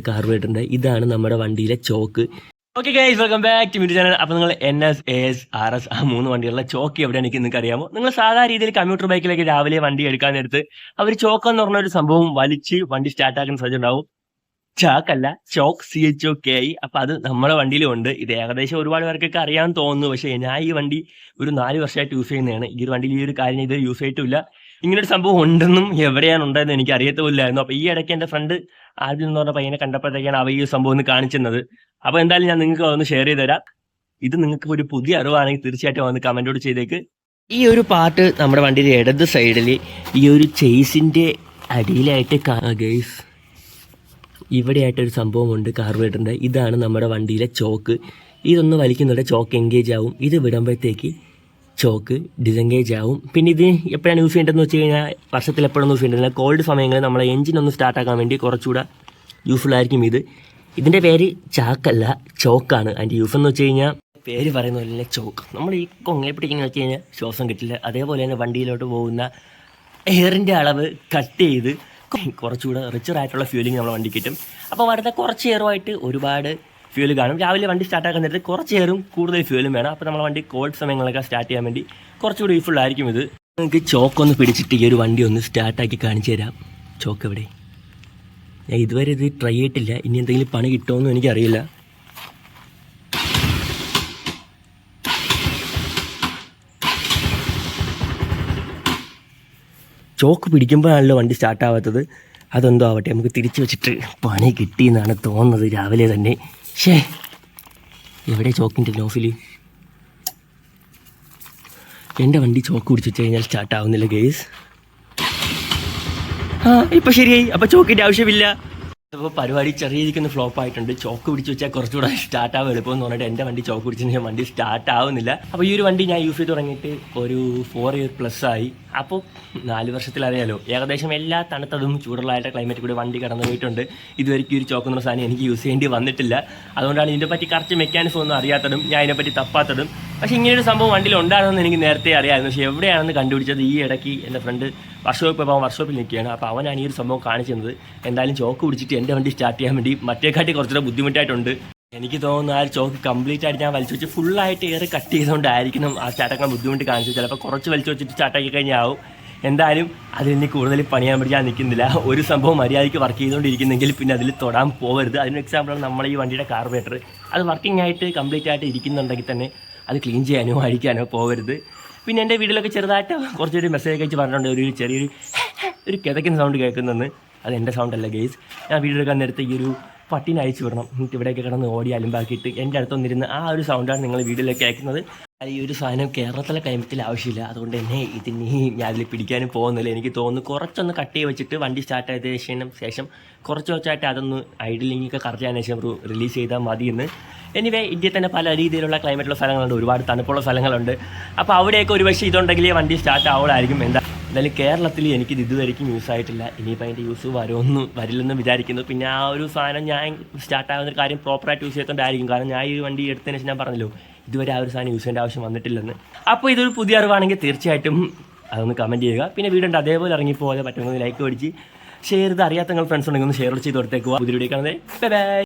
കാർബറേറ്ററിൻ്റെ ഇതാണ് നമ്മുടെ വണ്ടിയിലെ choke. Okay guys, welcome back to media channel. അപ്പോൾ നിങ്ങൾ NS, AS, RS ആ 3 വണ്ടികളുടെ ചോക്ക് എവിടെയാണ് എനിക്ക് നിങ്ങൾക്ക് അറിയാമോ? നിങ്ങൾ സാധാരണ രീതിയിൽ കമ്പ്യൂട്ടർ ബൈക്കിലേക്ക് രാവിലെ വണ്ടി എടുക്കാൻ നേരത്ത് അവർ ചോക്കെന്ന് പറഞ്ഞ ഒരു സംഭവം വലിച്ച് വണ്ടി സ്റ്റാർട്ടാക്കുന്ന സാധ്യതയുണ്ടാവും. ചാക്കല്ല, ചോക്ക്, CHOKI. അപ്പം അത് നമ്മുടെ വണ്ടിയിലും ഉണ്ട്. ഇത് ഏകദേശം ഒരുപാട് പേർക്കൊക്കെ അറിയാമെന്ന് തോന്നുന്നു. പക്ഷേ ഞാൻ ഈ വണ്ടി ഒരു 4 വർഷമായിട്ട് യൂസ് ചെയ്യുന്നതാണ്. ഈ ഒരു വണ്ടിയിൽ ഈ ഒരു കാര്യം ഇത് യൂസ് ചെയ്തിട്ടില്ല. ഇങ്ങനൊരു സംഭവം ഉണ്ടെന്നും എവിടെയാണ് ഉണ്ടായതെന്ന് എനിക്ക് അറിയത്തുമില്ലായിരുന്നു. അപ്പോൾ ഈ ഇടയ്ക്ക് എൻ്റെ ഫ്രണ്ട് ആദ്യം എന്ന് പറഞ്ഞ പയ്യനെ കണ്ടപ്പോഴത്തേക്കാണ് അവ ഈ സംഭവം ഒന്ന് കാണിച്ചത്. അപ്പോൾ എന്തായാലും ഞാൻ നിങ്ങൾക്ക് ഒന്ന് ഷെയർ ചെയ്ത് തരാം. ഇത് നിങ്ങൾക്ക് ഒരു പുതിയ അറിവാണെങ്കിൽ തീർച്ചയായിട്ടും വന്ന് കമൻറ്റോട് ചെയ്തേക്ക്. ഈ ഒരു പാർട്ട് നമ്മുടെ വണ്ടിയുടെ ഇടത് സൈഡിൽ ഈ ഒരു ചേസിൻ്റെ അടിയിലായിട്ട് ഗൈസ് ഇവിടെയായിട്ടൊരു സംഭവമുണ്ട് കാർബറേറ്ററിൻ്റെ. ഇതാണ് നമ്മുടെ വണ്ടിയിലെ ചോക്ക്. ഇതൊന്ന് വലിക്കുന്നുണ്ട്, ചോക്ക് എൻഗേജ് ആവും. ഇത് വിടുമ്പോഴത്തേക്ക് ചോക്ക് ഡിസെൻഗേജ് ആവും. പിന്നെ ഇത് എപ്പോഴാണ് യൂസ് ചെയ്യേണ്ടതെന്ന് വെച്ച് കഴിഞ്ഞാൽ വർഷത്തിൽ എപ്പോഴൊന്നും യൂസ് ചെയ്യേണ്ടതില്ല. കോൾഡ് സമയങ്ങളിൽ നമ്മളെ എഞ്ചിൻ ഒന്ന് സ്റ്റാർട്ടാക്കാൻ വേണ്ടി കുറച്ചുകൂടെ യൂസ്ഫുൾ ആയിരിക്കും ഇത്. ഇതിൻ്റെ പേര് ചാക്കല്ല, ചോക്കാണ്. അതിൻ്റെ യൂസ് എന്ന് വെച്ച് കഴിഞ്ഞാൽ പേര് പറയുന്ന പോലെ തന്നെ ചോക്ക്. നമ്മൾ ഈ കൊങ്ങയെ പിടിക്കുന്ന വെച്ച് കഴിഞ്ഞാൽ ശ്വാസം കിട്ടില്ല. അതേപോലെ തന്നെ വണ്ടിയിലോട്ട് പോകുന്ന എയറിൻ്റെ അളവ് കട്ട് ചെയ്ത് കുറച്ചുകൂടെ റിച്ചറായിട്ടുള്ള ഫ്യൂലിംഗ് നമ്മുടെ വണ്ടി കിട്ടും. അപ്പോൾ വരുന്ന കുറച്ച് എയറുമായിട്ട് ഒരുപാട് ഫ്യൂൽ കാണും. രാവിലെ വണ്ടി സ്റ്റാർട്ടാക്കാൻ നേരത്ത് കുറച്ച് എയറും കൂടുതൽ ഫ്യൂലും വേണം. അപ്പോൾ നമ്മൾ വണ്ടി കോൾഡ് സമയങ്ങളൊക്കെ സ്റ്റാർട്ട് ചെയ്യാൻ വേണ്ടി കുറച്ചുകൂടി യൂസ്ഫുൾ ആയിരിക്കും ഇത്. നിങ്ങൾക്ക് ചോക്കൊന്ന് പിടിച്ചിട്ട് ഈ ഒരു വണ്ടി ഒന്ന് സ്റ്റാർട്ടാക്കി കാണിച്ചു തരാം. ചോക്ക് എവിടെ? ഞാൻ ഇതുവരെ ഇത് ട്രൈ ചെയ്തിട്ടില്ല. ഇനി എന്തെങ്കിലും പണി കിട്ടുമെന്നും എനിക്കറിയില്ല. ചോക്ക് പിടിക്കുമ്പോഴാണല്ലോ വണ്ടി സ്റ്റാർട്ടാവാത്തത്. അതെന്തോ ആവട്ടെ, നമുക്ക് തിരിച്ചു വെച്ചിട്ട് പണി കിട്ടിയെന്നാണ് തോന്നുന്നത് രാവിലെ തന്നെ. ഷേ, എവിടെ ചോക്കിൻ്റെ നോഫിൽ? എൻ്റെ വണ്ടി ചോക്ക് പിടിച്ചു വെച്ച് കഴിഞ്ഞാൽ സ്റ്റാർട്ടാവുന്നില്ല ഗേസ്. ഇപ്പം ശരിയായി. അപ്പോൾ ചോക്കിൻ്റെ ആവശ്യമില്ല. അപ്പോൾ പരിപാടി ചെറിയ രീതിക്കൊന്ന് ഫ്ലോപ്പ് ആയിട്ടുണ്ട്. ചോക്ക് പിടിച്ച് വെച്ചാൽ കുറച്ചുകൂടെ സ്റ്റാർട്ടാവും എളുപ്പം എന്ന് പറഞ്ഞിട്ട് എൻ്റെ വണ്ടി ചോക്ക് പിടിച്ചതിന് വണ്ടി സ്റ്റാർട്ടാവുന്നില്ല. അപ്പോൾ ഈ ഒരു വണ്ടി ഞാൻ യൂസ് ചെയ്ത് തുടങ്ങിയിട്ട് ഒരു 4 ഇയർ പ്ലസ് ആയി. അപ്പോൾ 4 വർഷത്തിലറിയാലോ, ഏകദേശം എല്ലാ തണുത്തതും ചൂടുള്ളതായിട്ട് ക്ലൈമറ്റ് കൂടി വണ്ടി കടന്നു പോയിട്ടുണ്ട്. ഇതുവരെയ്ക്ക് ഒരു ചോക്ക് എന്ന സാധനം എനിക്ക് യൂസ് ചെയ്യേണ്ടി വന്നിട്ടില്ല. അതുകൊണ്ടാണ് ഇതിനെപ്പറ്റി കറക്റ്റ് മെക്കാനിസം ഒന്നും അറിയാത്തതും ഞാൻ ഇതിനെപ്പറ്റി തപ്പാത്തതും. പക്ഷേ ഇങ്ങനൊരു സംഭവം വണ്ടിയിൽ ഉണ്ടാകുമെന്ന് എനിക്ക് നേരത്തെ അറിയാമായിരുന്നു. പക്ഷേ എവിടെയാണെന്ന് കണ്ടുപിടിച്ചത് ഈ ഇടയ്ക്ക് എൻ്റെ ഫ്രണ്ട് വർക്ക്ഷോപ്പിൽ നിൽക്കുകയാണ്. അപ്പോൾ അവനാണ് ഈ ഒരു സംഭവം കാണിച്ചത്. എന്തായാലും ചോക്ക് പിടിച്ചിട്ട് എൻ്റെ വണ്ടി സ്റ്റാർട്ട് ചെയ്യാൻ വേണ്ടി മറ്റേക്കാട്ടി കുറച്ചുകൂടെ ബുദ്ധിമുട്ടായിട്ടുണ്ട്. എനിക്ക് തോന്നുന്നു ആ ചോക്ക് കംപ്ലീറ്റ് ആയിട്ട് ഞാൻ വലിച്ചു വെച്ച് ഫുള്ളായിട്ട് ഏറെ കട്ട് ചെയ്തുകൊണ്ടായിരിക്കണം ആ സ്റ്റാർട്ടാക്കാൻ ബുദ്ധിമുട്ട് കാണിച്ചത്. ചിലപ്പോൾ കുറച്ച് വലിച്ചു വെച്ചിട്ട് സ്റ്റാർട്ടാക്കി കഴിഞ്ഞാൽ ആവും. എന്തായാലും അതിന് കൂടുതൽ പണിയാൻ വേണ്ടി ഞാൻ നിൽക്കുന്നില്ല. ഒരു സംഭവം മര്യാദയ്ക്ക് വർക്ക് ചെയ്തുകൊണ്ടിരിക്കുന്നെങ്കിൽ പിന്നെ അതിൽ തൊടാൻ പോകരുത്. അതിന് എക്സാമ്പിളാണ് നമ്മൾ ഈ വണ്ടിയുടെ കാർബറേറ്റർ. അത് വർക്കിംഗ് ആയിട്ട് കംപ്ലീറ്റ് ആയിട്ട് ഇരിക്കുന്നുണ്ടെങ്കിൽ തന്നെ അത് ക്ലീൻ ചെയ്യാനോ അടിക്കാനോ പോകരുത്. പിന്നെ എൻ്റെ വീട്ടിലൊക്കെ ചെറുതായിട്ട് കുറച്ചൊരു മെസ്സേജ് അയച്ച് പറഞ്ഞിട്ടുണ്ട്, ഒരു കിതയ്ക്കുന്ന സൗണ്ട് കേൾക്കുന്നെന്ന്. അത് എൻ്റെ സൗണ്ടല്ല ഗെയ്സ്. ഞാൻ വീട്ടിലെടുക്കാൻ നേരത്തെ ഈ ഒരു പട്ടിനെ അയച്ചു വിടണം. എന്നിട്ട് ഇവിടെയൊക്കെ കിടന്ന് ഓടി അലുമ്പാക്കിയിട്ട് എൻ്റെ അടുത്തൊന്നിരുന്ന് ആ ഒരു സൗണ്ടാണ് നിങ്ങൾ വീട്ടിലേക്ക് കേൾക്കുന്നത്. ഈ ഒരു സാധനം കേരളത്തിലെ ക്ലൈമറ്റിൽ ആവശ്യമില്ല. അതുകൊണ്ട് തന്നെ ഇതിന് ഞാൻ അതിൽ പിടിക്കാനും പോകുന്നില്ല. എനിക്ക് തോന്നുന്നു കുറച്ചൊന്ന് കട്ട് ചെയ്ത് വെച്ചിട്ട് വണ്ടി സ്റ്റാർട്ട് ആയതിനു ശേഷം കുറച്ചായിട്ട് അതൊന്ന് ഐഡിലിങ്ങൊക്കെ കറക്റ്റ് ആയതിനു ശേഷം റിലീസ് ചെയ്താൽ മതിയെന്ന്. എനിവേ, ഇന്ത്യയിൽ തന്നെ പല രീതിയിലുള്ള ക്ലൈമറ്റുള്ള സ്ഥലങ്ങളുണ്ട്, ഒരുപാട് തണുപ്പുള്ള സ്ഥലങ്ങളുണ്ട്. അപ്പോൾ അവിടെയൊക്കെ ഒരു പക്ഷേ ഇതുണ്ടെങ്കിലേ വണ്ടി സ്റ്റാർട്ട് ആവുകയായിരിക്കും. എന്തായാലും കേരളത്തിൽ എനിക്കിത് ഇതുവരെയ്ക്കും യൂസ് ആയിട്ടില്ല. ഇനിയിപ്പോൾ അതിൻ്റെ യൂസ് വരില്ലെന്ന് വിചാരിക്കുന്നു. പിന്നെ ആ ഒരു സാധനം ഞാൻ സ്റ്റാർട്ടാകുന്നൊരു കാര്യം പ്രോപ്പറായിട്ട് യൂസ് ചെയ്തുകൊണ്ടായിരിക്കും. കാരണം ഞാൻ ഈ വണ്ടി എടുത്തതിന് ശേഷം ഞാൻ പറഞ്ഞല്ലോ ഇതുവരെ ആ ഒരു സാധനം യൂസ് ചെയ്യേണ്ട ആവശ്യം വന്നിട്ടില്ലെന്ന്. അപ്പോൾ ഇതൊരു പുതിയ അറിവാണെങ്കിൽ തീർച്ചയായിട്ടും അതൊന്ന് കമൻറ്റ് ചെയ്യുക. പിന്നെ വീടുണ്ട് അതേപോലെ ഇറങ്ങിപ്പോകാതെ പറ്റുമെന്ന് ലൈക്ക് അടിച്ച് ഷെയർ ചെയ്ത് അറിയാത്ത നിങ്ങൾ ഫ്രണ്ട്സ് ഉണ്ടെങ്കിൽ ഒന്ന് ഷെയർ ചെയ്ത് കൊടുത്തേക്കുക. പുതിയ വീഡിയോ കാണുന്നത് ബൈ.